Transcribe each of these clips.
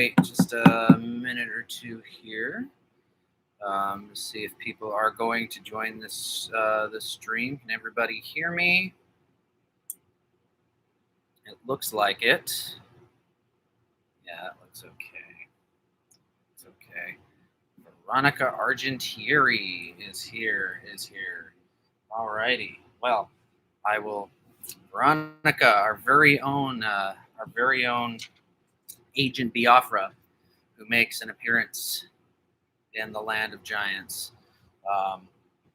Wait just a minute or two here to see if people are going to join this stream. Can everybody hear me? It looks like it. Yeah, that looks okay. It's okay. Veronica Argentieri is here. Alrighty. Well, I will. Veronica, our very own Agent Biafra, who makes an appearance in the Land of Giants.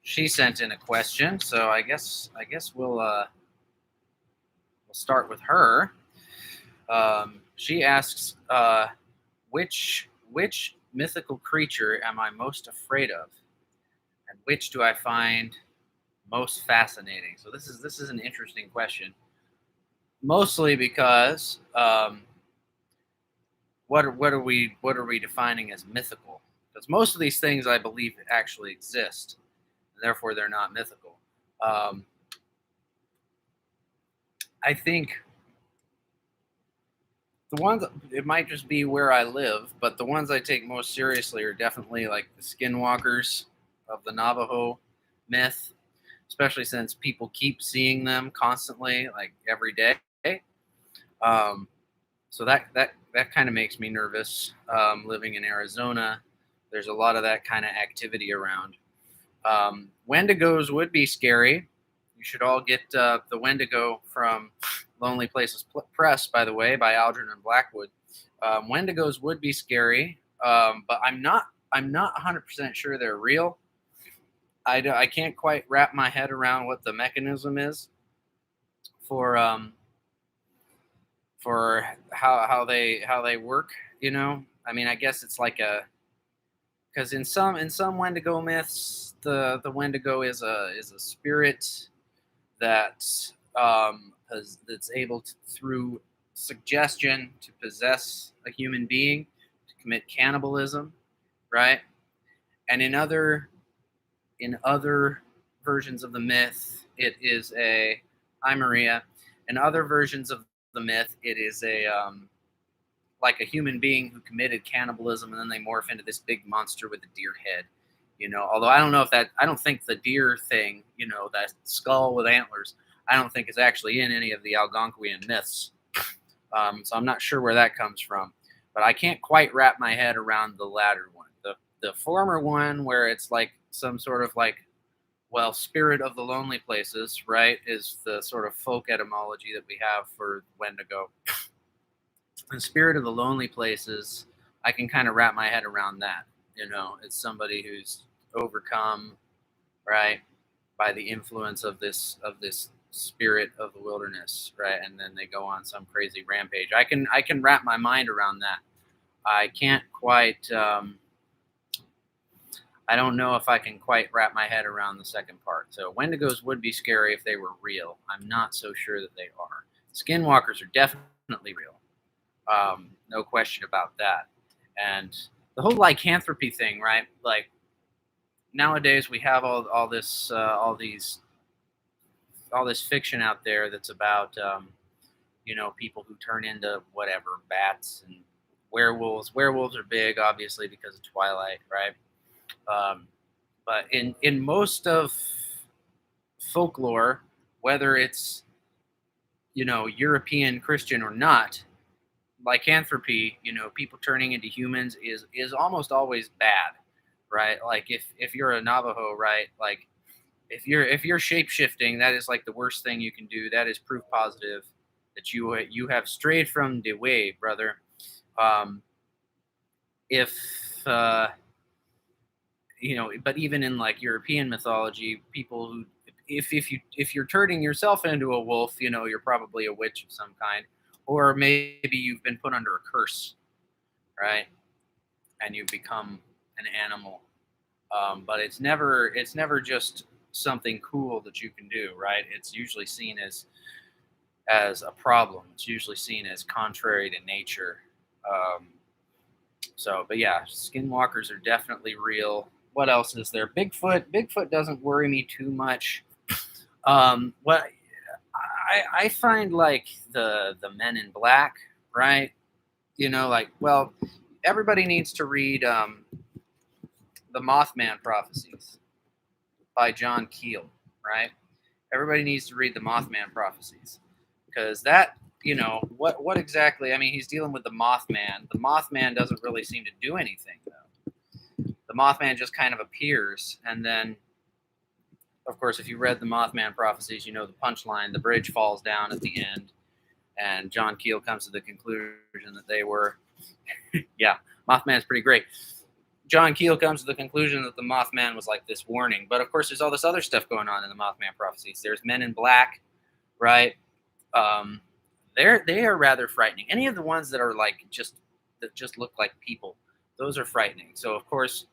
She sent in a question, so I guess we'll start with her. She asks, which mythical creature am I most afraid of, and which do I find most fascinating? So this is an interesting question, mostly because what are we defining as mythical? Because most of these things I believe actually exist, and therefore they're not mythical. I think the ones, it might just be where I live, but the ones I take most seriously are definitely like the skinwalkers of the Navajo myth, especially since people keep seeing them constantly, like every day. So that kind of makes me nervous. Living in Arizona, there's a lot of that kind of activity around. Wendigos would be scary. You should all get the Wendigo from Lonely Places Press, by the way, by Algernon Blackwood. Wendigos would be scary, but I'm not 100% sure they're real. I can't quite wrap my head around what the mechanism is for how they work. You know, I mean, I guess it's like because in some Wendigo myths, the Wendigo is a spirit that that's able to, through suggestion, to possess a human being, to commit cannibalism, right? And in other versions of the myth, it is a hi Maria. In other versions of the myth, it is like a human being who committed cannibalism, and then they morph into this big monster with a deer head. You know, although I don't think the deer thing, you know, that skull with antlers, I don't think is actually in any of the Algonquian myths. So I'm not sure where that comes from, but I can't quite wrap my head around the latter one. The former one, where it's like some sort of like, well, spirit of the lonely places, right, is the sort of folk etymology that we have for Wendigo. The spirit of the lonely places, I can kind of wrap my head around that. You know, it's somebody who's overcome, right, by the influence of this spirit of the wilderness, right, and then they go on some crazy rampage. I can wrap my mind around that. I can't quite. I don't know if I can quite wrap my head around the second part. So Wendigos would be scary if they were real. I'm not so sure that they are. Skinwalkers are definitely real. No question about that. And the whole lycanthropy thing, right? Like nowadays we have all this fiction out there that's about you know, people who turn into whatever, bats and werewolves. Werewolves are big, obviously, because of Twilight, right? But in most of folklore, whether it's, you know, European Christian or not, lycanthropy, you know, people turning into humans is almost always bad, right? Like if you're a Navajo, right, like if you're shape shifting, that is like the worst thing you can do. That is proof positive that you have strayed from the way, brother. If you know, but even in like European mythology, people who if you're turning yourself into a wolf, you know, you're probably a witch of some kind, or maybe you've been put under a curse, right? And you become an animal. But it's never just something cool that you can do, right? It's usually seen as a problem. It's usually seen as contrary to nature. Um, but yeah, skinwalkers are definitely real. What else is there? Bigfoot doesn't worry me too much. What I find like the Men in Black, right? You know, like, well, everybody needs to read the Mothman Prophecies by John Keel, right? Everybody needs to read the Mothman Prophecies because that, you know, what exactly? I mean, he's dealing with the Mothman. The Mothman doesn't really seem to do anything though. The Mothman just kind of appears, and then, of course, if you read the Mothman Prophecies, you know the punchline: the bridge falls down at the end, and John Keel comes to the conclusion that they were, yeah, Mothman's pretty great. John Keel comes to the conclusion that the Mothman was like this warning. But of course, there's all this other stuff going on in the Mothman prophecies. There's Men in Black, right? Um, they are rather frightening. Any of the ones that are like that just look like people, those are frightening. So of course,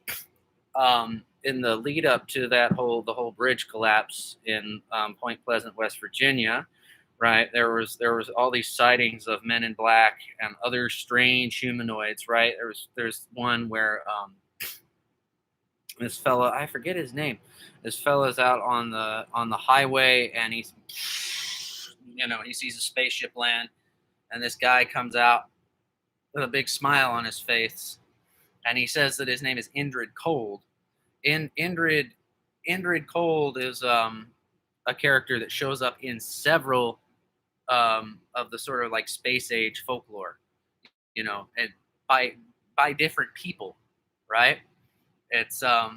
in the lead up to the whole bridge collapse in Point Pleasant, West Virginia, right? There was all these sightings of Men in Black and other strange humanoids, right? There's one where this fella, I forget his name. This fella's out on the highway, and he sees a spaceship land, and this guy comes out with a big smile on his face, and he says that his name is Indrid Cold. Indrid Cold is a character that shows up in several of the sort of like space age folklore, and by different people, right? It's so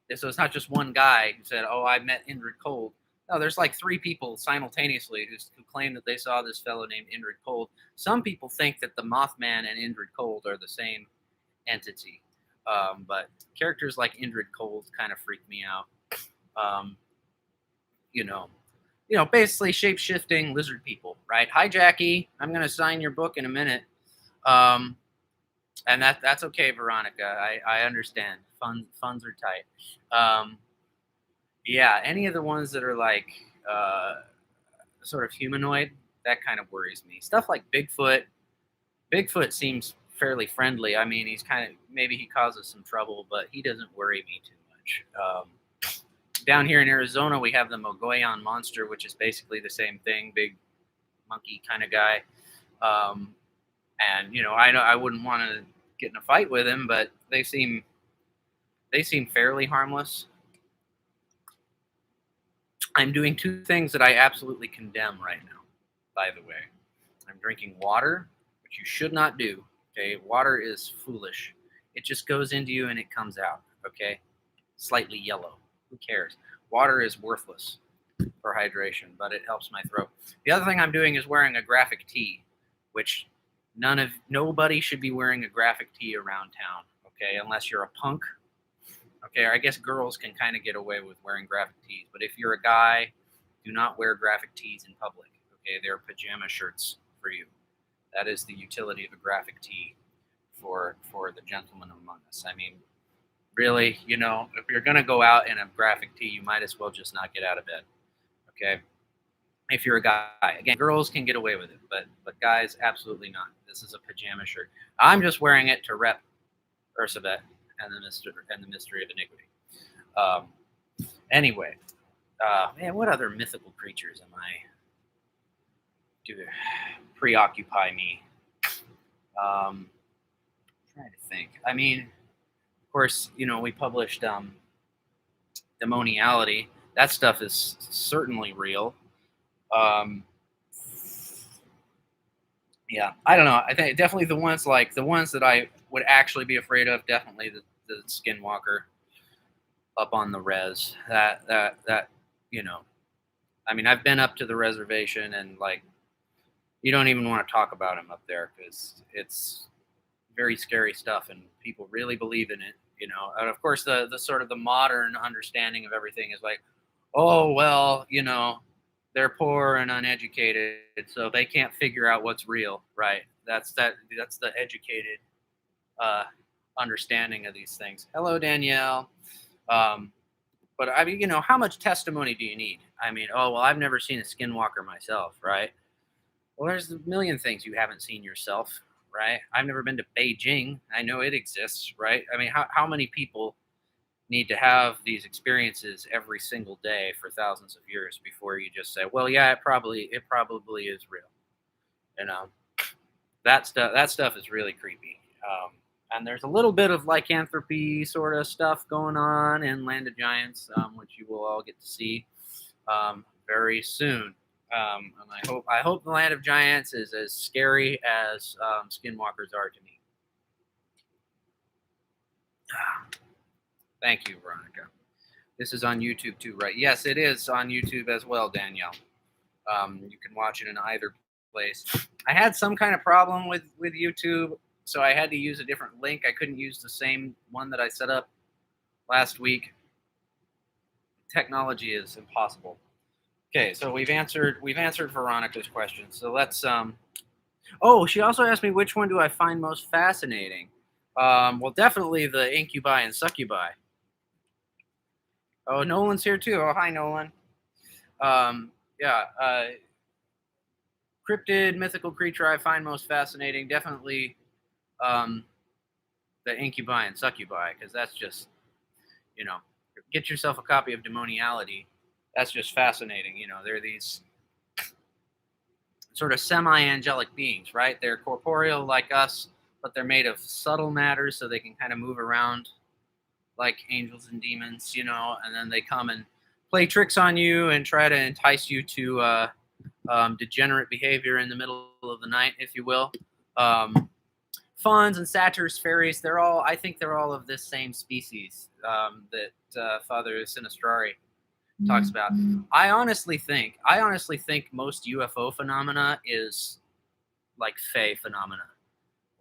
it's not just one guy who said, "Oh, I met Indrid Cold." No, there's like three people simultaneously who claim that they saw this fellow named Indrid Cold. Some people think that the Mothman and Indrid Cold are the same entity, but characters like Indrid Cold kind of freak me out. Um, you know, basically shape-shifting lizard people, right? Hi, Jackie. I'm going to sign your book in a minute. And that's okay, Veronica. I understand. Funds are tight. Yeah, any of the ones that are like sort of humanoid, that kind of worries me. Stuff like Bigfoot. Bigfoot seems fairly friendly. I mean, he's kind of, maybe he causes some trouble, but he doesn't worry me too much. Down here in Arizona, we have the Mogollon monster, which is basically the same thing, big monkey kind of guy. And I wouldn't want to get in a fight with him, but they seem fairly harmless. I'm doing two things that I absolutely condemn right now, by the way. I'm drinking water, which you should not do. Okay, water is foolish. It just goes into you and it comes out. Okay, slightly yellow. Who cares? Water is worthless for hydration, but it helps my throat. The other thing I'm doing is wearing a graphic tee, which nobody should be wearing a graphic tee around town. Okay, unless you're a punk. Okay, or I guess girls can kind of get away with wearing graphic tees, but if you're a guy, do not wear graphic tees in public. Okay, they're pajama shirts for you. That is the utility of a graphic tee for the gentleman among us. I mean, really, if you're going to go out in a graphic tee, you might as well just not get out of bed. Okay? If you're a guy. Again, girls can get away with it, but guys, absolutely not. This is a pajama shirt. I'm just wearing it to rep Ursabet and the mystery of iniquity. Anyway, man, what other mythical creatures do preoccupy me? Trying to think. I mean, of course, we published demoniality. That stuff is certainly real. Yeah, I don't know. I think definitely the ones that I would actually be afraid of. Definitely the skinwalker up on the res. That I mean, I've been up to the reservation, and like, you don't even want to talk about him up there because it's very scary stuff, and people really believe in it. And of course, the sort of the modern understanding of everything is like, oh well, they're poor and uneducated, so they can't figure out what's real, right? That's the educated understanding of these things. Hello, Danielle. But I mean, how much testimony do you need? I mean, oh well, I've never seen a skinwalker myself, right? Well, there's a million things you haven't seen yourself, right? I've never been to Beijing. I know it exists, right? I mean, how many people need to have these experiences every single day for thousands of years before you just say, well, yeah, it probably is real, That stuff is really creepy. And there's a little bit of lycanthropy sort of stuff going on in Land of Giants, which you will all get to see very soon. And I hope the Land of Giants is as scary as Skinwalkers are to me. Thank you, Veronica. This is on YouTube too, right? Yes, it is on YouTube as well, Danielle. You can watch it in either place. I had some kind of problem with YouTube, so I had to use a different link. I couldn't use the same one that I set up last week. Technology is impossible. Okay, so we've answered Veronica's question. So let's oh, she also asked me which one do I find most fascinating. Well, definitely the incubi and succubi. Oh, Nolan's here too. Oh, hi, Nolan. Yeah, cryptid, mythical creature I find most fascinating. Definitely the incubi and succubi, because that's just, get yourself a copy of Demoniality. That's just fascinating. They're these sort of semi-angelic beings, right? They're corporeal like us, but they're made of subtle matter, so they can kind of move around like angels and demons, and then they come and play tricks on you and try to entice you to degenerate behavior in the middle of the night, if you will. Fauns and satyrs, fairies, I think they're all of this same species that Father Sinistrari talks about. I honestly think most UFO phenomena is like Fae phenomena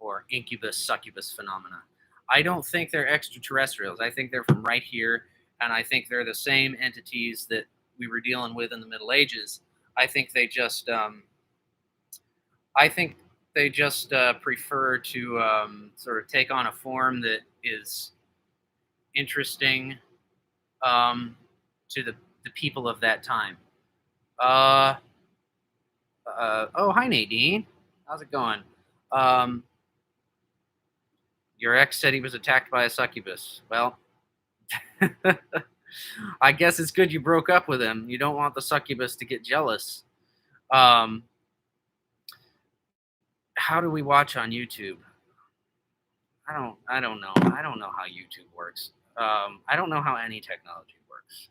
or incubus, succubus phenomena. I don't think they're extraterrestrials. I think they're from right here, and I think they're the same entities that we were dealing with in the Middle Ages. I think they just prefer to sort of take on a form that is interesting to the people of that time. Oh, hi, Nadine. How's it going? Your ex said he was attacked by a succubus. Well, I guess it's good you broke up with him. You don't want the succubus to get jealous. How do we watch on YouTube? I don't know. I don't know how YouTube works. I don't know how any technology works.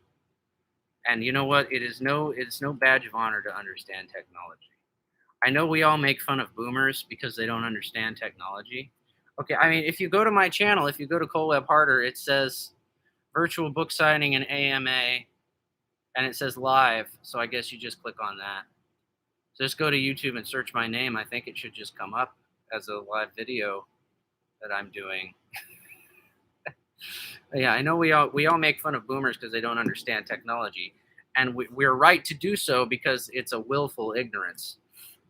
And you know what? It's no badge of honor to understand technology. I know we all make fun of boomers because they don't understand technology. Okay, I mean, if you go to my channel, if you go to Cole Webb Harder, it says virtual book signing and AMA, and it says live. So I guess you just click on that. So just go to YouTube and search my name. I think it should just come up as a live video that I'm doing. Yeah, I know we all make fun of boomers because they don't understand technology, and we're right to do so because it's a willful ignorance,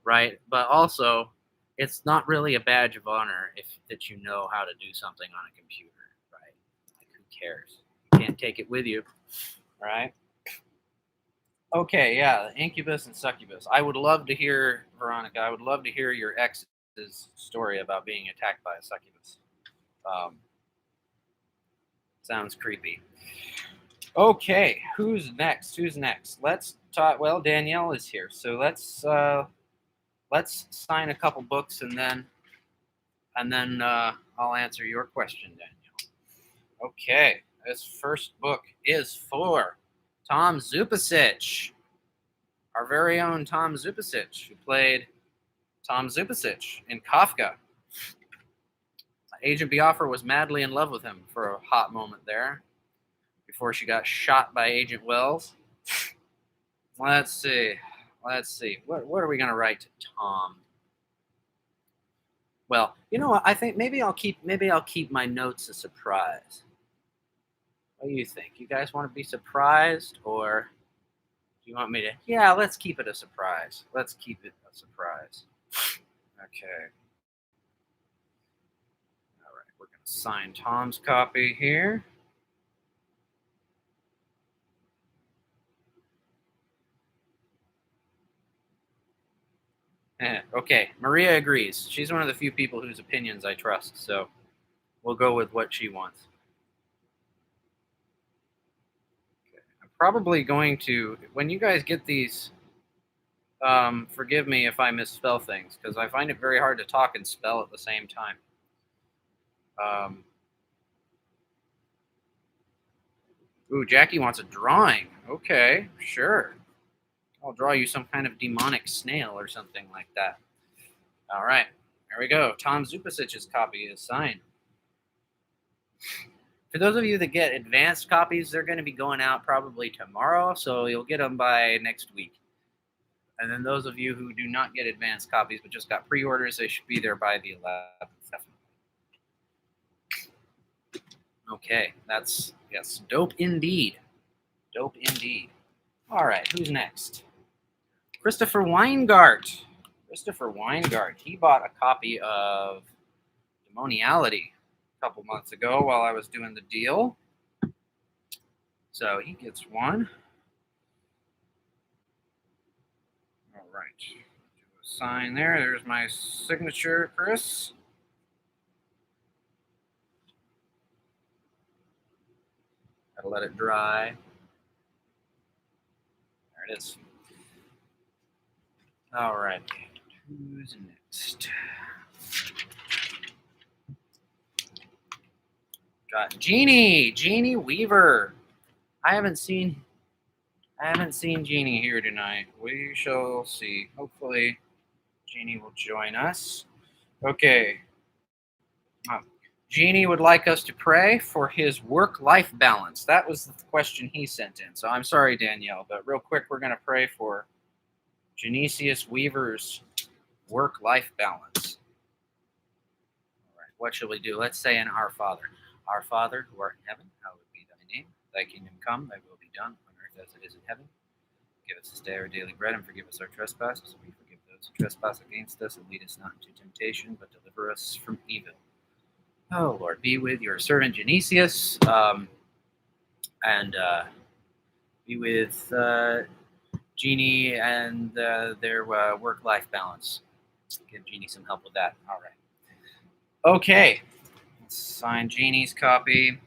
right? But also, it's not really a badge of honor that you know how to do something on a computer, right? Like, who cares? You can't take it with you, right? Okay, yeah, incubus and succubus. I would love to hear, Veronica, I would love to hear your ex's story about being attacked by a succubus. Sounds creepy. Okay, who's next? Let's talk. Well, Danielle is here, so let's sign a couple books and then I'll answer your question, Danielle. Okay, this first book is for Tom Zupasich, our very own Tom Zupasich, who played Tom Zupasich in Kafka. Agent Biafra was madly in love with him for a hot moment there before she got shot by Agent Wells. Let's see. What are we going to write to Tom? Well, you know what? I think maybe I'll keep my notes a surprise. What do you think? You guys want to be surprised, or do you want me to? Yeah, let's keep it a surprise. Okay. All right, we're going to sign Tom's copy here. Okay, Maria agrees. She's one of the few people whose opinions I trust, so we'll go with what she wants. Okay. I'm probably going to, when you guys get these Forgive me if I misspell things, because I find it very hard to talk and spell at the same time. Um, ooh, Jackie wants a drawing. Okay, sure. I'll draw you some kind of demonic snail or something like that. All right, there we go. Tom Zupasic's copy is signed. For those of you that get advanced copies, they're going to be going out probably tomorrow, so you'll get them by next week. And then those of you who do not get advanced copies but just got pre-orders, they should be there by the 11th, definitely. Okay, that's, yes, dope indeed. Dope indeed. All right, who's next? Christopher Weingart. Christopher Weingart. He bought a copy of Demoniality a couple months ago while I was doing the deal. So he gets one. All right. Do a sign there. There's my signature, Chris. Gotta let it dry. There it is. All right. Who's next? Got Jeannie Weaver. I haven't seen Jeannie here tonight. We shall see. Hopefully, Jeannie will join us. Okay. Jeannie would like us to pray for his work-life balance. That was the question he sent in. So I'm sorry, Danielle, but real quick, we're going to pray for Genesius Weaver's work-life balance. All right, what shall we do? Let's say in Our Father. Our Father, who art in heaven, hallowed be thy name. Thy kingdom come, thy will be done, on earth as it is in heaven. Give us this day our daily bread, and forgive us our trespasses. We forgive those who trespass against us, and lead us not into temptation, but deliver us from evil. Oh, Lord, be with your servant Genesius, and be with Jeannie and their work-life balance. Give Jeannie some help with that. All right. Okay. Let's sign Jeannie's copy.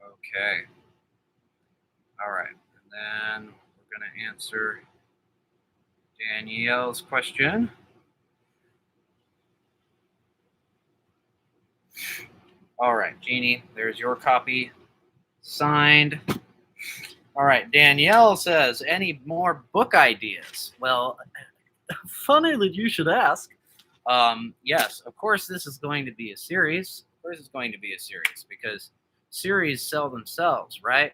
Okay. All right. And then we're going to answer Danielle's question. All right, Jeannie, there's your copy signed. All right, Danielle says, any more book ideas? Well, funny that you should ask. Yes, of course, this is going to be a series. Of course, it's going to be a series because series sell themselves, right?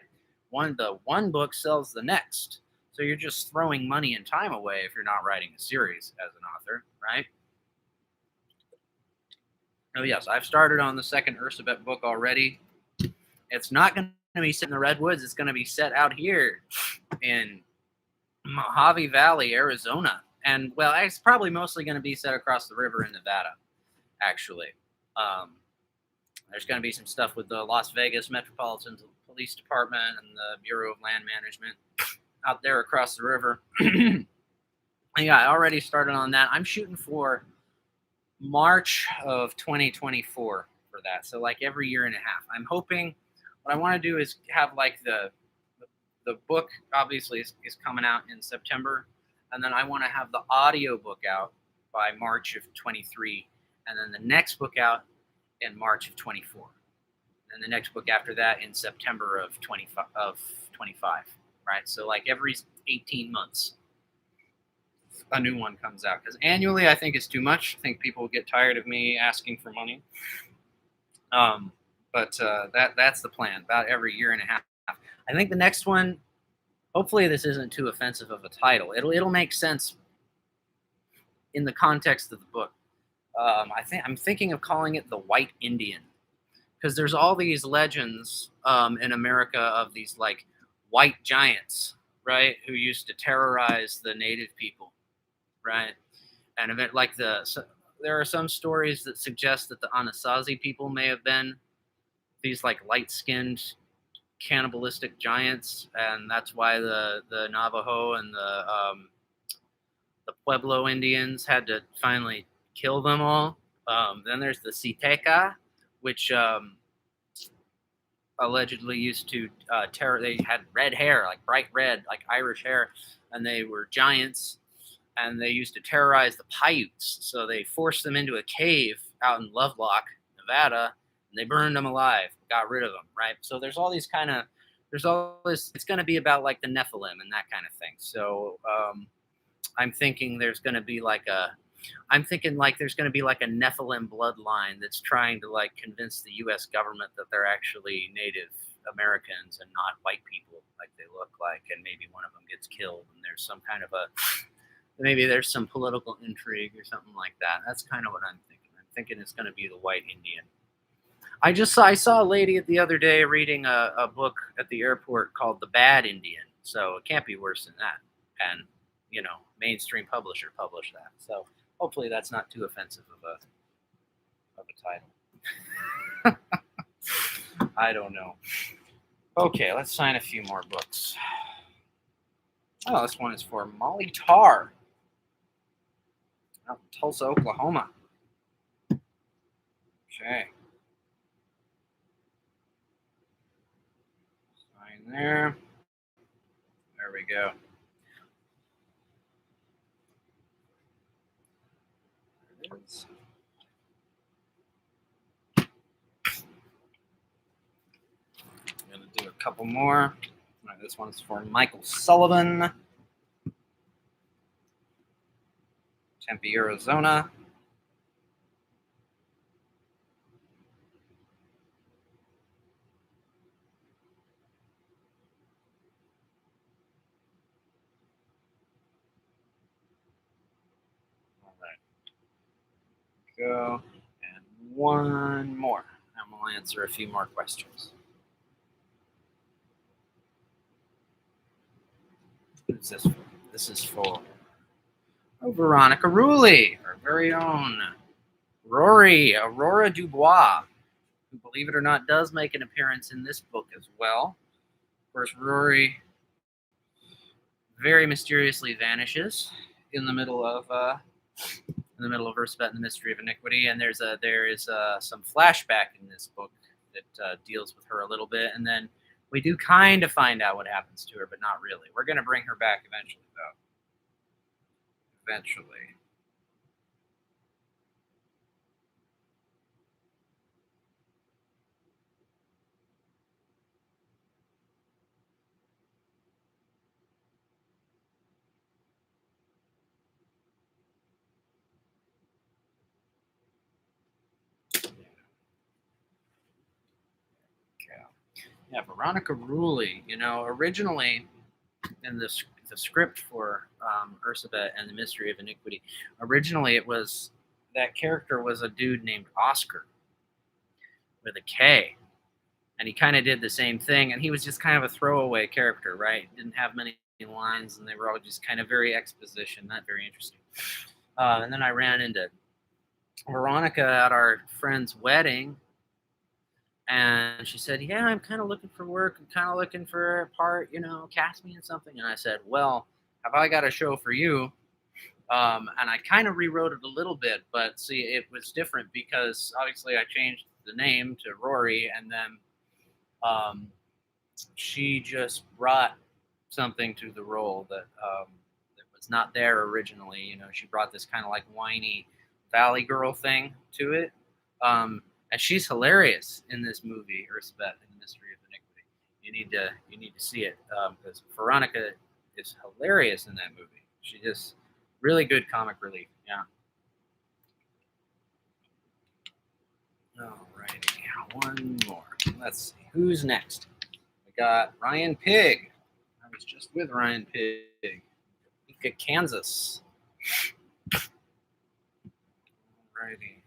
The one book sells the next. So you're just throwing money and time away if you're not writing a series as an author, right? Oh, yes, I've started on the second Ursabet book already. It's not going to be set in the Redwoods. It's going to be set out here in Mojave Valley, Arizona. And, well, it's probably mostly going to be set across the river in Nevada, actually. There's going to be some stuff with the Las Vegas Metropolitan Police Department and the Bureau of Land Management out there across the river. Yeah, I already started on that. I'm shooting for March of 2024 for that. So like every year and a half. I'm hoping what I want to do is have like the book obviously is coming out in September, and then I want to have the audio book out by March of 23, and then the next book out in March of 24, and the next book after that in September of 25, right? So like every 18 months a new one comes out, because annually I think it's too much. I think people get tired of me asking for money. But that's the plan, about every year and a half. I think the next one, hopefully this isn't too offensive of a title. It'll make sense in the context of the book. I'm thinking of calling it The White Indian, because there's all these legends in America of these like white giants, right, who used to terrorize the native people, right? And there are some stories that suggest that the Anasazi people may have been these like light-skinned cannibalistic giants, and that's why the Navajo and the Pueblo Indians had to finally kill them all. Then there's the Siteca, which allegedly used to terror. They had red hair, like bright red, like Irish hair, and they were giants. And they used to terrorize the Paiutes. So they forced them into a cave out in Lovelock, Nevada, and they burned them alive, got rid of them, right? So there's all these kind of, there's all this, it's going to be about like the Nephilim and that kind of thing. So I'm thinking there's going to be like a, I'm thinking like there's going to be like a Nephilim bloodline that's trying to like convince the U.S. government that they're actually Native Americans and not white people like they look like, and maybe one of them gets killed, and there's some kind of a, maybe there's some political intrigue or something like that. That's kind of what I'm thinking. I'm thinking it's going to be the white Indian. I saw a lady the other day reading a book at the airport called The Bad Indian, so it can't be worse than that. And you know, mainstream publisher published that, so hopefully that's not too offensive of a title. I don't know. Okay, let's sign a few more books. Oh, this one is for Molly Tarr out in Tulsa, Oklahoma. Okay. Sign there. There we go. There it is. I'm going to do a couple more. All right, this one's for Michael Sullivan, Tempe, Arizona. All right. Go. And one more. And we'll answer a few more questions. Who's this for? This is for Veronica Rulli, our very own Rory Aurora Dubois, who, believe it or not, does make an appearance in this book as well. Of course, Rory very mysteriously vanishes in the middle of Ursabet and the Mystery of Iniquity, and there is some flashback in this book that deals with her a little bit, and then we do kind of find out what happens to her, but not really. We're going to bring her back eventually, though. Eventually. Yeah, Veronica Rulli. You know, originally in the script for Ursabet and the Mystery of Iniquity, originally it was that character was a dude named Oscar with a K, and he kind of did the same thing, and he was just kind of a throwaway character, right? Didn't have many lines, and they were all just kind of very exposition, not very interesting. And then I ran into Veronica at our friend's wedding, and she said, "Yeah, I'm kind of looking for work. I'm kind of looking for a part, you know, cast me in something." And I said, "Well, have I got a show for you?" And I kind of rewrote it a little bit, but see, it was different because obviously I changed the name to Rory, and then she just brought something to the role that was not there originally. You know, she brought this kind of like whiny Valley Girl thing to it. And she's hilarious in this movie, Ursabet and the Mystery of Iniquity. You need to see it because Veronica is hilarious in that movie. She just really good comic relief. Yeah. Alrighty, one more. Let's see who's next. We got Ryan Pigg. I was just with Ryan Pigg. Topeka, Kansas. Alrighty,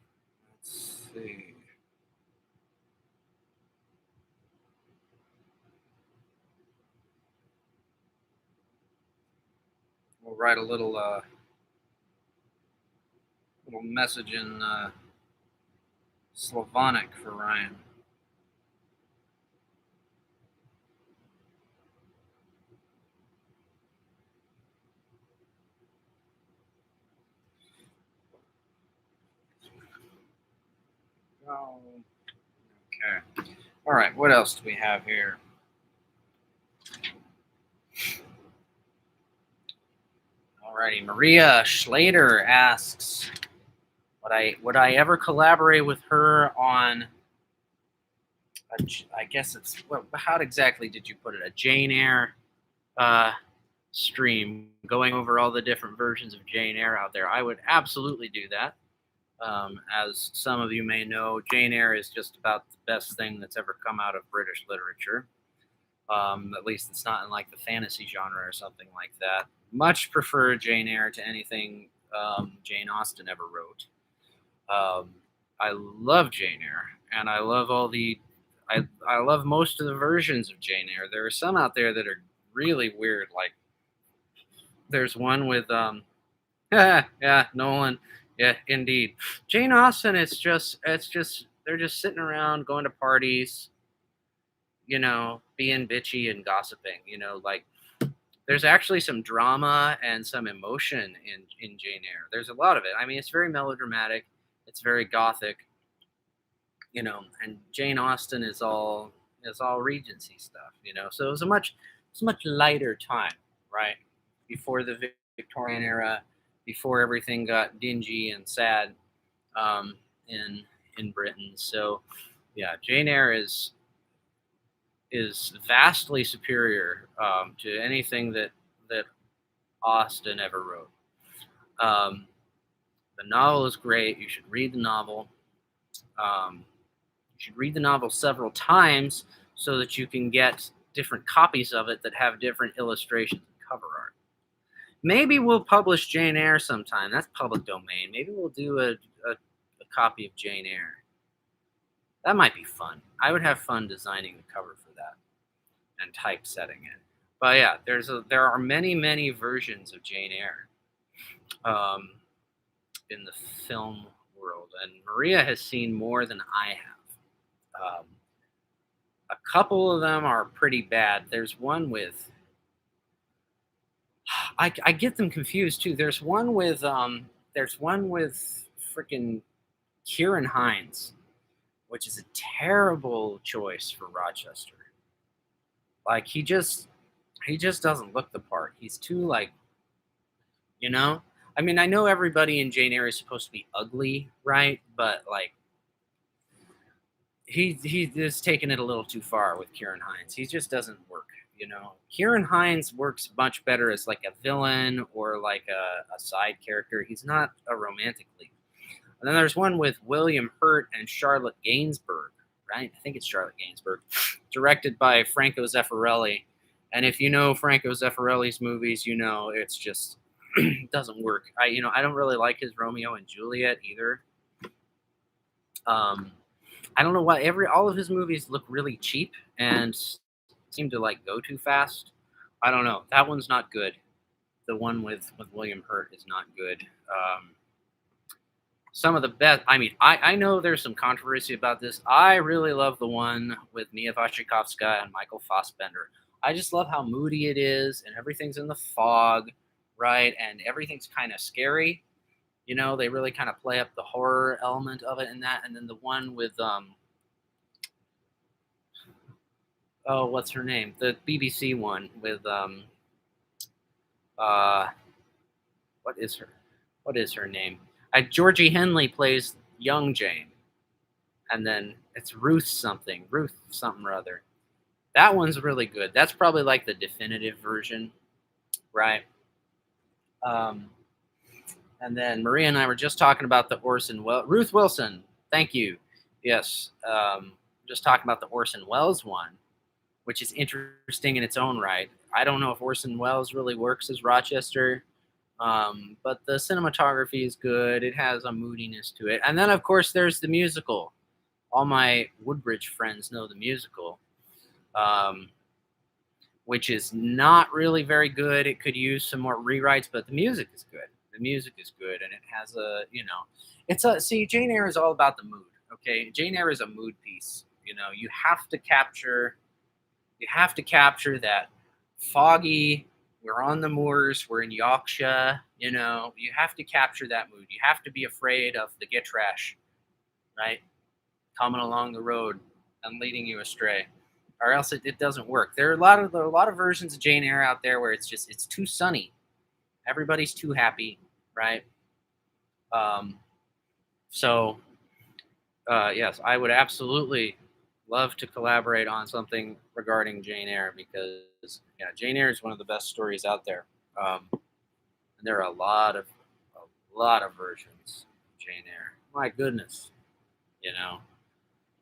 let's see. We'll write a little message in Slavonic for Ryan. Oh, okay. All right. What else do we have here? Alrighty. Maria Schlater asks, would I ever collaborate with her on? I guess it's how exactly did you put it? A Jane Eyre stream going over all the different versions of Jane Eyre out there. I would absolutely do that. As some of you may know, Jane Eyre is just about the best thing that's ever come out of British literature. At least it's not in like the fantasy genre or something like that. Much prefer Jane Eyre to anything Jane Austen ever wrote. I love Jane Eyre, and I love I love most of the versions of Jane Eyre. There are some out there that are really weird. Like there's one with yeah, Nolan. Yeah, indeed. Jane Austen, it's just they're just sitting around going to parties, being bitchy and gossiping, like there's actually some drama and some emotion in Jane Eyre. There's a lot of it. I mean, it's very melodramatic, it's very gothic, and Jane Austen is all Regency stuff, So it was a much lighter time, right? Before the Victorian era, before everything got dingy and sad in Britain. So yeah, Jane Eyre is vastly superior to anything that Austen ever wrote. The novel is great. You should read the novel. You should read the novel several times so that you can get different copies of it that have different illustrations and cover art. Maybe we'll publish Jane Eyre sometime. That's public domain. Maybe we'll do a copy of Jane Eyre. That might be fun. I would have fun designing the cover for that and typesetting it. But yeah, there are many versions of Jane Eyre in the film world, and Maria has seen more than I have. A couple of them are pretty bad. There's one with I get them confused too. There's one with freaking Kieran Hines, which is a terrible choice for Rochester. Like he just doesn't look the part. He's too like, I mean, I know everybody in Jane Eyre is supposed to be ugly, right? But like he is taking it a little too far with Kieran Hines. He just doesn't work. Kieran Hines works much better as like a villain or like a side character. He's not a romantic lead. And then there's one with William Hurt and Charlotte Gainsbourg, right? I think it's Charlotte Gainsbourg, directed by Franco Zeffirelli. And if you know Franco Zeffirelli's movies, it's just doesn't work. I don't really like his Romeo and Juliet either. I don't know why all of his movies look really cheap and seem to like go too fast. I don't know. That one's not good. The one with William Hurt is not good. Some of the best. I mean, I know there's some controversy about this. I really love the one with Mia Wasikowska and Michael Fassbender. I just love how moody it is, and everything's in the fog, right? And everything's kind of scary. They really kind of play up the horror element of it in that. And then the one with what's her name? The BBC one with what is her name? Georgie Henley plays young Jane, and then it's Ruth something or other. That one's really good. That's probably like the definitive version, right? And then Maria and I were just talking about the Ruth Wilson. Thank you. Yes, just talking about the Orson Welles one, which is interesting in its own right. I don't know if Orson Welles really works as Rochester, but the cinematography is good. It has a moodiness to it. And then, of course, there's the musical. All my Woodbridge friends know the musical, which is not really very good. It could use some more rewrites, but the music is good. The music is good, and it has see, Jane Eyre is all about the mood, okay? Jane Eyre is a mood piece. You have to capture that foggy, we're on the moors, we're in Yorkshire, you have to capture that mood. You have to be afraid of the Gitrash, right? coming along the road and leading you astray, or else it doesn't work. There are a lot of versions of Jane Eyre out there where it's too sunny. Everybody's too happy, right? Um, so yes, I would absolutely love to collaborate on something regarding Jane Eyre because yeah, Jane Eyre is one of the best stories out there. And there are a lot of versions of Jane Eyre. My goodness, you know.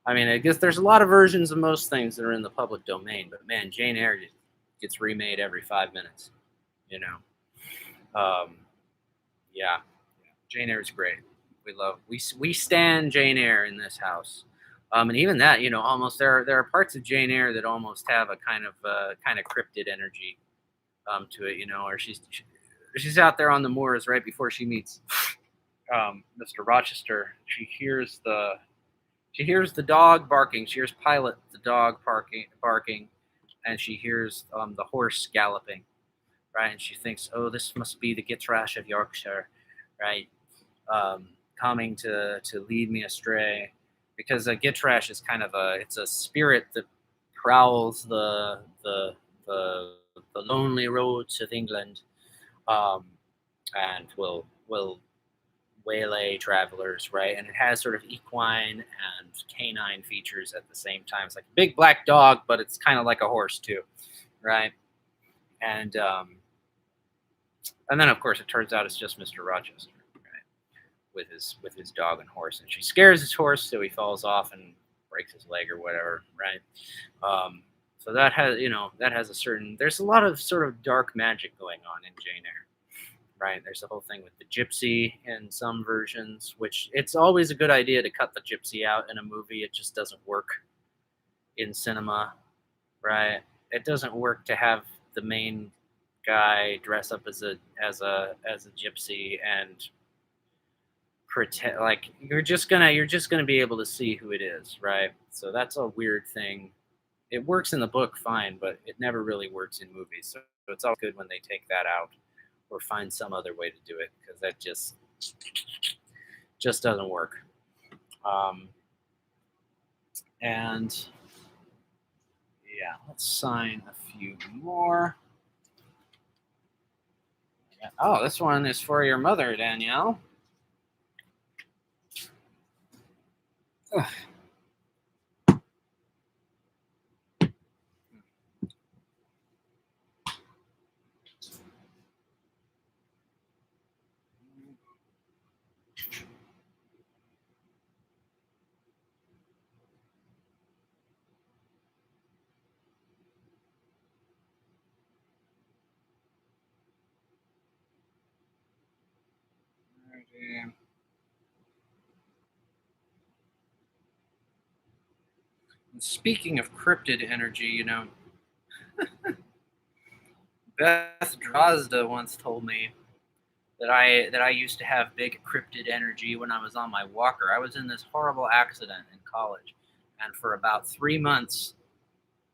I mean, I guess there's a lot of versions of most things that are in the public domain, but man, Jane Eyre just gets remade every 5 minutes. You know. Yeah, Jane Eyre is great. We stand Jane Eyre in this house. And even that, almost there are parts of Jane Eyre that almost have a kind of cryptid energy to it, or she's out there on the moors right before she meets Mr. Rochester. She hears the dog barking. She hears Pilot the dog barking, and she hears the horse galloping, right? And she thinks, oh, this must be the Gitrash of Yorkshire, right? Coming to lead me astray, because a Gitrash is it's a spirit that prowls the lonely roads of England, um, and will waylay travelers, right? And it has sort of equine and canine features at the same time. It's like a big black dog, but it's kind of like a horse too, right? And and then of course it turns out it's just Mr. Rochester, right? With his dog and horse, and she scares his horse so he falls off and breaks his leg or whatever, right? So that has a certain. There's a lot of sort of dark magic going on in Jane Eyre, right? There's the whole thing with the gypsy in some versions, which it's always a good idea to cut the gypsy out in a movie. It just doesn't work in cinema, right? It doesn't work to have the main guy dress up as a gypsy and pretend like you're just gonna be able to see who it is, right? So that's a weird thing. It works in the book fine, but it never really works in movies. So it's always good when they take that out or find some other way to do it, because that just doesn't work. Um, and yeah, let's sign a few more. Yeah. Oh, this one is for your mother, Danielle. Ugh. Speaking of cryptid energy, Beth Drozda once told me that I used to have big cryptid energy when I was on my walker. I was in this horrible accident in college, and for about 3 months,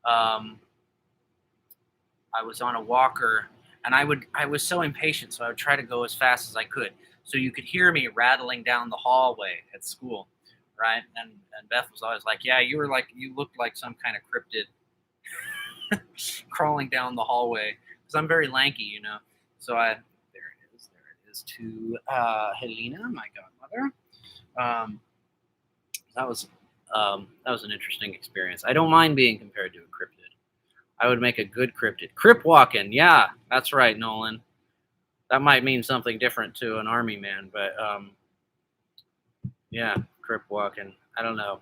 um, I was on a walker, and I was so impatient, so I would try to go as fast as I could. So you could hear me rattling down the hallway at school, right? And Beth was always like, "Yeah, you looked like some kind of cryptid crawling down the hallway," because I'm very lanky. So there it is to Helena, my godmother. Um, that was an interesting experience. I don't mind being compared to a cryptid. I would make a good cryptid. Crypt walking, yeah, that's right, Nolan. That might mean something different to an army man, but yeah, crypt walking. I don't know.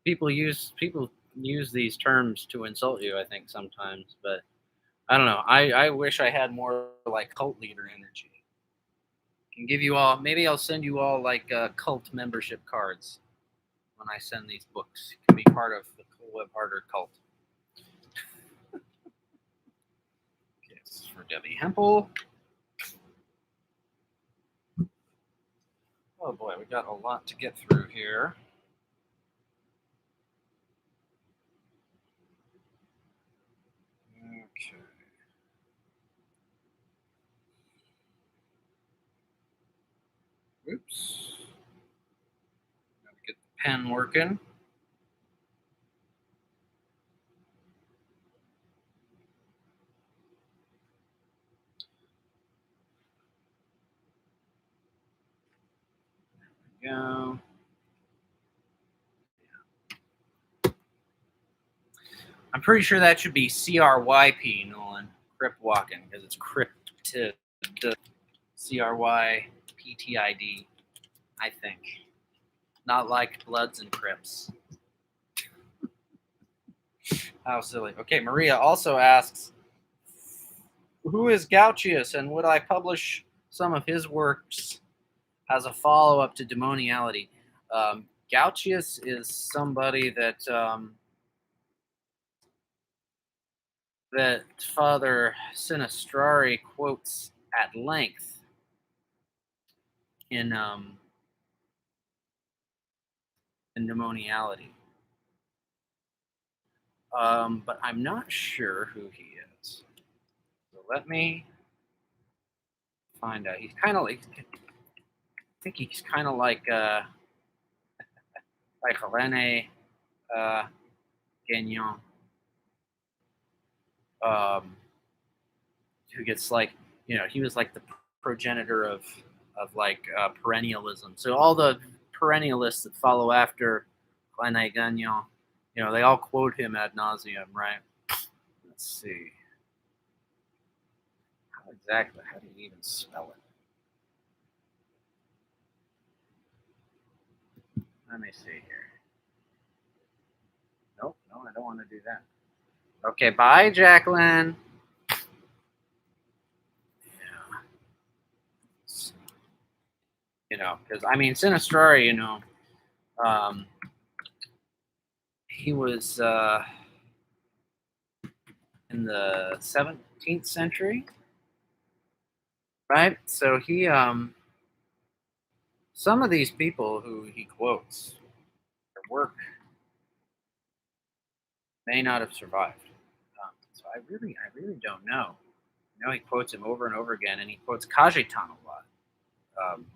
People use these terms to insult you, I think sometimes, but I don't know. I wish I had more like cult leader energy. Can give you all. Maybe I'll send you all like cult membership cards when I send these books. You can be part of the Cool Web Harder cult. Okay, this is for Debbie Hempel. Oh boy, we got a lot to get through here. Okay. Oops. Gotta get the pen working. we go. I'm pretty sure that should be CRYP, Nolan. Crypt walking, because it's cryptid. CRYPTID, I think. Not like Bloods and Crips. How silly. Okay, Maria also asks, who is Gauchius, and would I publish some of his works as a follow-up to Demoniality? Gauchius is somebody that that Father Sinistrari quotes at length in Demoniality. But I'm not sure who he is. So let me find out. He's kind of like, I think he's kind of like René Gagnon, who gets like, he was like the progenitor of like perennialism. So all the perennialists that follow after René Gagnon, they all quote him ad nauseum, right? Let's see. How do you even spell it? Let me see here. Nope, no, I don't want to do that. Okay, bye, Jacqueline. Yeah. Because I mean, Sinistrari, he was in the 17th century, right? So he, some of these people who he quotes, their work may not have survived. So I really don't know. He quotes him over and over again, and he quotes Cajetan a lot.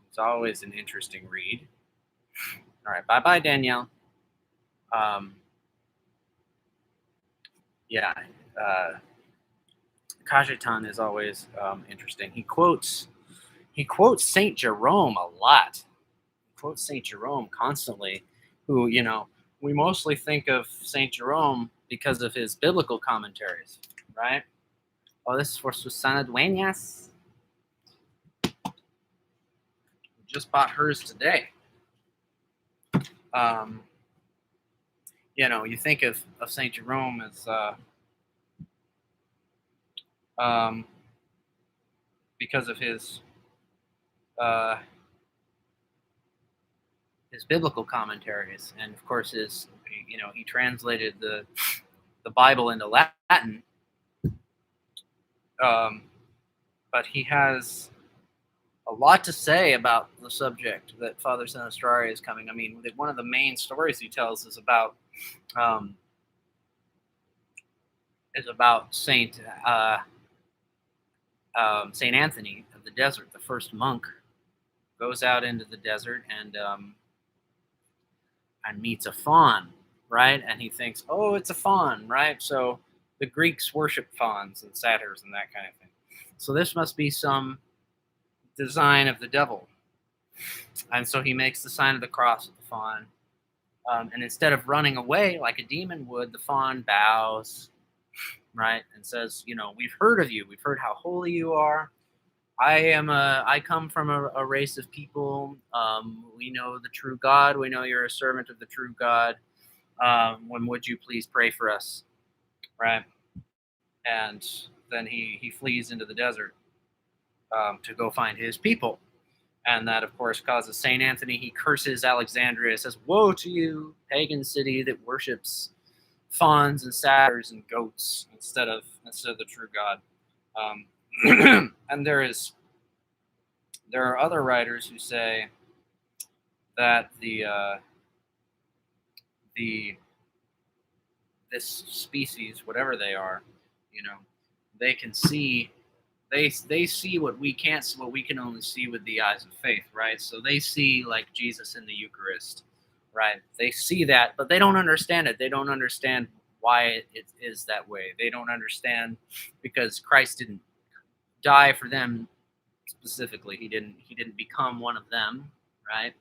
It's always an interesting read. All right, bye, Danielle. Yeah, Cajetan is always interesting. He quotes Saint Jerome a lot. He quotes Saint Jerome constantly, who we mostly think of Saint Jerome because of his biblical commentaries, right? Oh, this is for Susana Dueñas. Just bought hers today. You think of Saint Jerome as because of his biblical commentaries, and of course he translated the Bible into Latin. But he has a lot to say about the subject that Father Sinistrari is coming. I mean, one of the main stories he tells is about Saint Anthony of the desert, the first monk, goes out into the desert and meets a faun, right? And he thinks, oh, it's a faun, right? So the Greeks worship fauns and satyrs and that kind of thing. So this must be some design of the devil. And so he makes the sign of the cross with the faun. And instead of running away like a demon would, the faun bows, right? And says, we've heard of you. We've heard how holy you are. I come from a race of people. We know the true God. We know you're a servant of the true God. When would you please pray for us, right? And then he flees into the desert to go find his people. And that, of course, causes St. Anthony. He curses Alexandria, says, woe to you, pagan city that worships fawns and satyrs and goats instead of the true God. And there are other writers who say that this species, whatever they are, they can see. They see what we can't see, what we can only see with the eyes of faith, right? So they see like Jesus in the Eucharist, right? They see that, but they don't understand it. They don't understand why it is that way. They don't understand because Christ didn't die for them specifically. He didn't become one of them, right?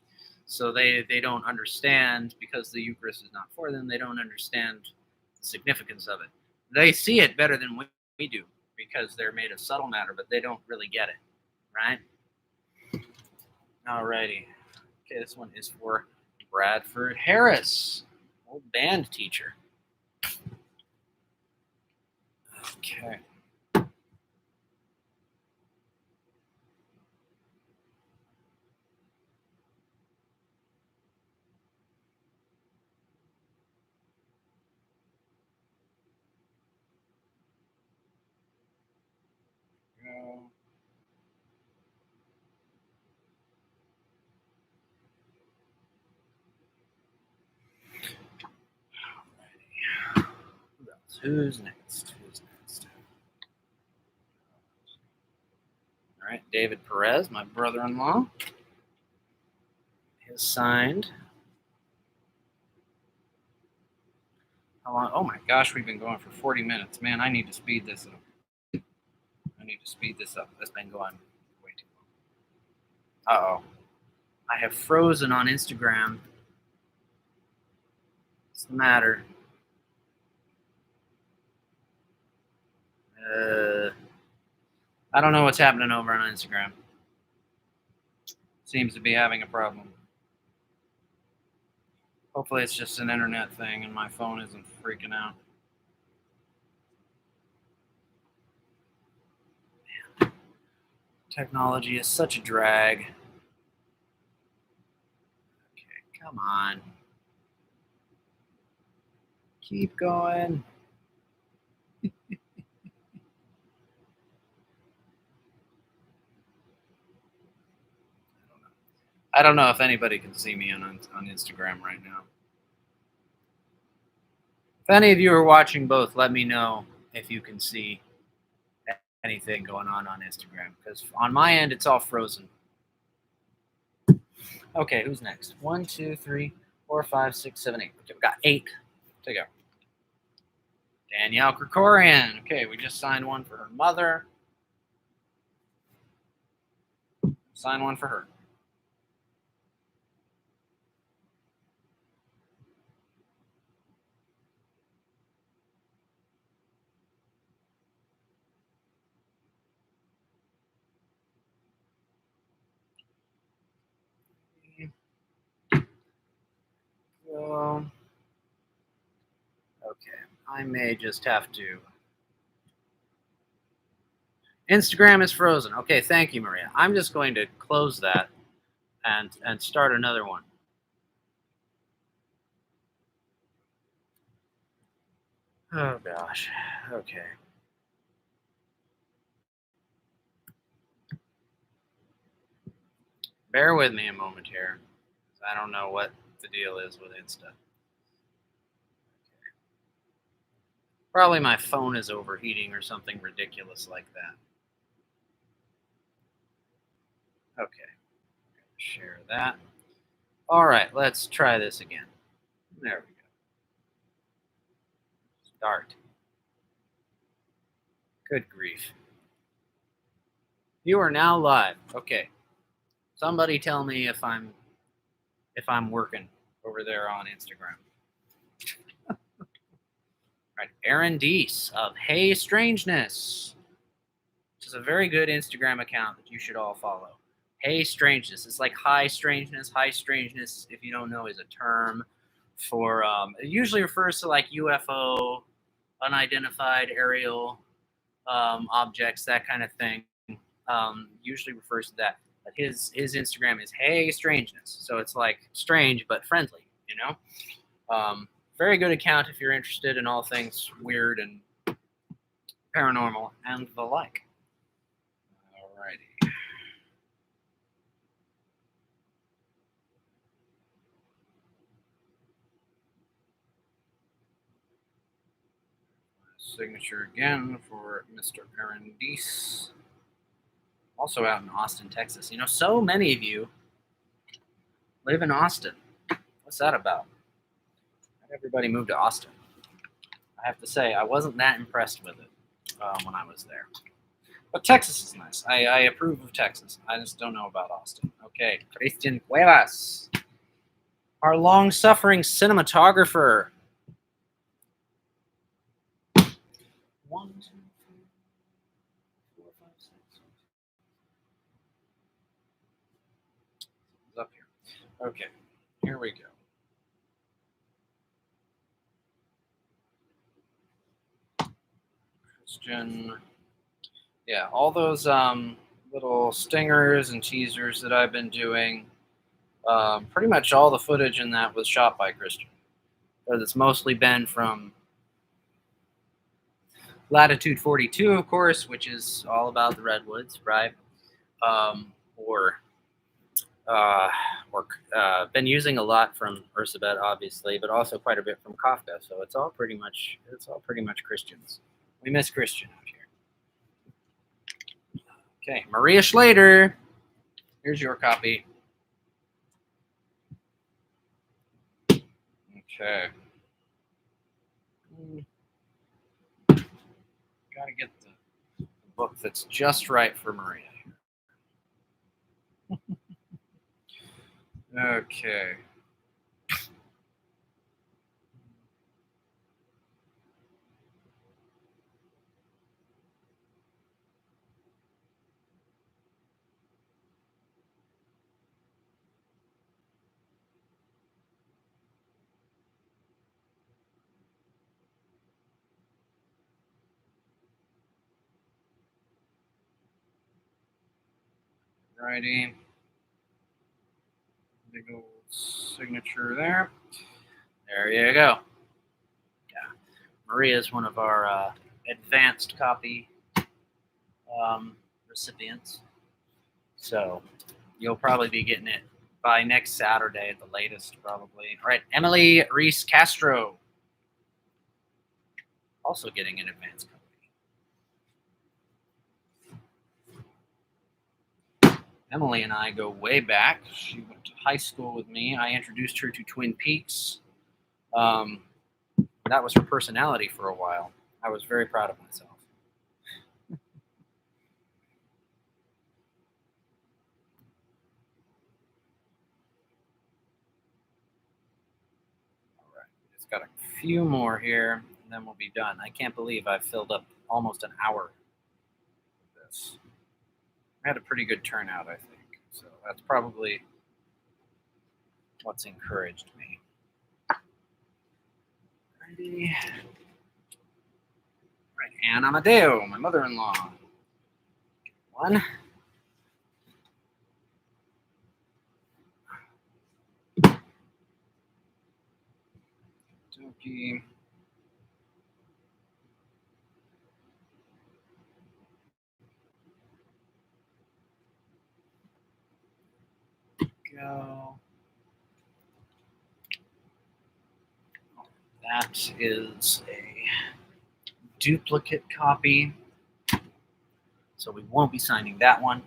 So they don't understand, because the Eucharist is not for them. They don't understand the significance of it. They see it better than we do, because they're made of subtle matter, but they don't really get it, right? Alrighty. Okay, this one is for Bradford Harris, old band teacher. Okay. Who's next? All right, David Perez, my brother-in-law. His signed. How long? Oh my gosh, we've been going for 40 minutes. Man, I need to speed this up. That's been going way too long. Uh-oh. I have frozen on Instagram. What's the matter? I don't know what's happening over on Instagram. Seems to be having a problem. Hopefully it's just an internet thing and my phone isn't freaking out. Man. Technology is such a drag. Okay, come on. Keep going. I don't know if anybody can see me on Instagram right now. If any of you are watching both, let me know if you can see anything going on Instagram, because on my end it's all frozen. Okay, who's next? 1, 2, 3, 4, 5, 6, 7, 8. Okay, we got 8 to go. Danielle Krikorian. Okay, we just signed one for her mother. Sign one for her. Okay, I may just have to. Instagram is frozen. Okay, thank you, Maria. I'm just going to close that and start another one. Oh gosh. Okay. Bear with me a moment here. I don't know what the deal is with Insta. Probably my phone is overheating or something ridiculous like that. Okay. Share that. All right, let's try this again. There we go. Start. Good grief. You are now live. Okay. Somebody tell me if I'm working over there on Instagram. Right, Aaron Deese of Hey Strangeness, which is a very good Instagram account that you should all follow. Hey Strangeness. It's like high strangeness. High strangeness, if you don't know, is a term for it usually refers to like UFO, unidentified aerial objects, that kind of thing. Usually refers to that. But his Instagram is Hey Strangeness, so it's like strange but friendly, you know. Very good account if you're interested in all things weird and paranormal and the like. Alrighty. Signature again for Mr. Aaron Deese. Also out in Austin, Texas. You know, so many of you live in Austin. What's that about? Everybody moved to Austin. I have to say, I wasn't that impressed with it when I was there. But Texas is nice. I approve of Texas. I just don't know about Austin. Okay, Christian Cuevas. our long-suffering cinematographer. 1, 2, 3, 4, 5, 6. It's up here. Okay, here we go. Christian. Yeah, all those little stingers and teasers that I've been doing. Pretty much all the footage in that was shot by Christian. But it's mostly been from Latitude 42, of course, which is all about the Redwoods, right? Or been using a lot from Ursabet, obviously, but also quite a bit from Kafka. So it's all pretty much Christians. We miss Christian out here. Okay, Maria Schlater. Here's your copy. Okay. Got to get the book that's just right for Maria. Okay. Righty. Big old signature there. There you go. Yeah. Maria is one of our advanced copy recipients. So you'll probably be getting it by next Saturday at the latest, probably. All right, Emily Reese Castro. Also getting an advanced copy. Emily and I go way back. She went to high school with me. I introduced her to Twin Peaks. That was her personality for a while. I was very proud of myself. All right, just got a few more here, and then we'll be done. I can't believe I've filled up almost an hour with this. I had a pretty good turnout, I think. So that's probably what's encouraged me. Righty. Right, Anne Amadeo, my mother-in-law. One. Dokie. Go. That is a duplicate copy, so we won't be signing that one.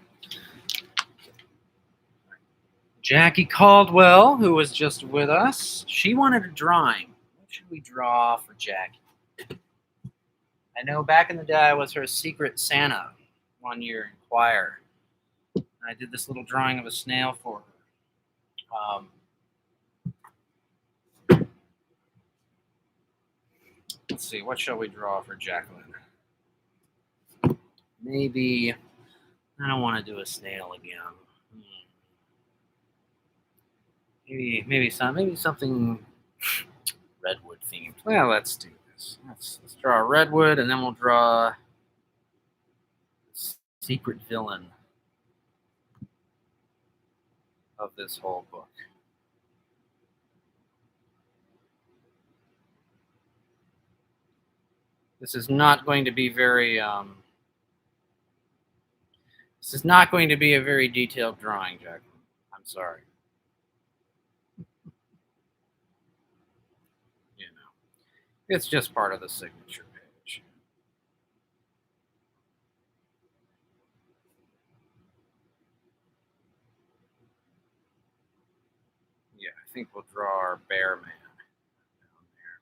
Jackie Caldwell, who was just with us, she wanted a drawing. What should we draw for Jackie? I know back in the day I was her secret Santa one year in choir. I did this little drawing of a snail for her. Let's see, what shall we draw for Jacqueline? Maybe, I don't want to do a snail again. Maybe something redwood themed. Well, let's do this. Let's draw a redwood, and then we'll draw secret villain of this whole book. This is not going to be very this is not going to be a very detailed drawing, Jacqueline. I'm sorry. You know, it's just part of the signature page. Yeah, I think we'll draw our bear man down there.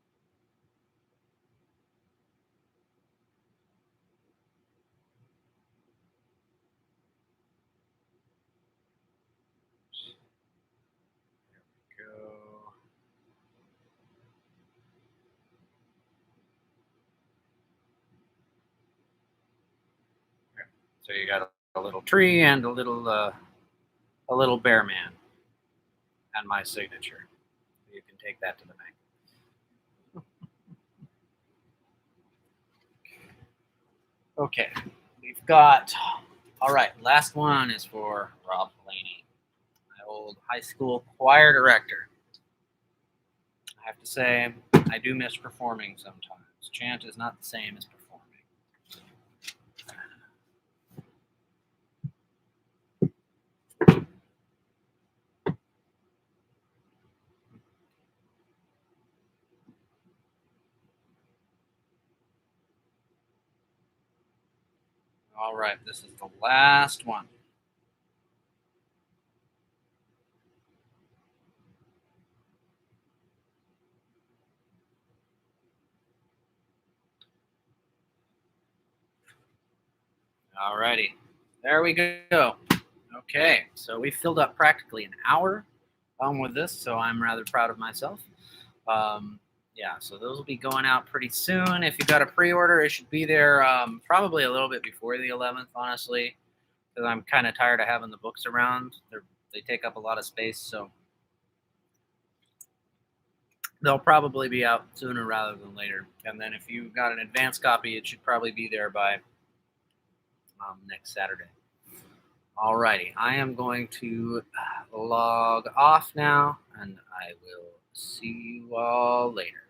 There we go. So you got a little tree and a little bear man, and my signature. You can take that to the bank. Okay, we've got. All right, last one is for Rob Delaney, my old high school choir director. I have to say, I do miss performing sometimes. Chant is not the same as performing. All right, this is the last one. All righty, there we go. Okay, so we filled up practically an hour with this, so I'm rather proud of myself. Yeah, so those will be going out pretty soon. If you got a pre-order, it should be there probably a little bit before the 11th, honestly, because I'm kind of tired of having the books around. They take up a lot of space, so they'll probably be out sooner rather than later. And then if you got an advance copy, it should probably be there by next Saturday. Alrighty, I am going to log off now, and I will see you all later.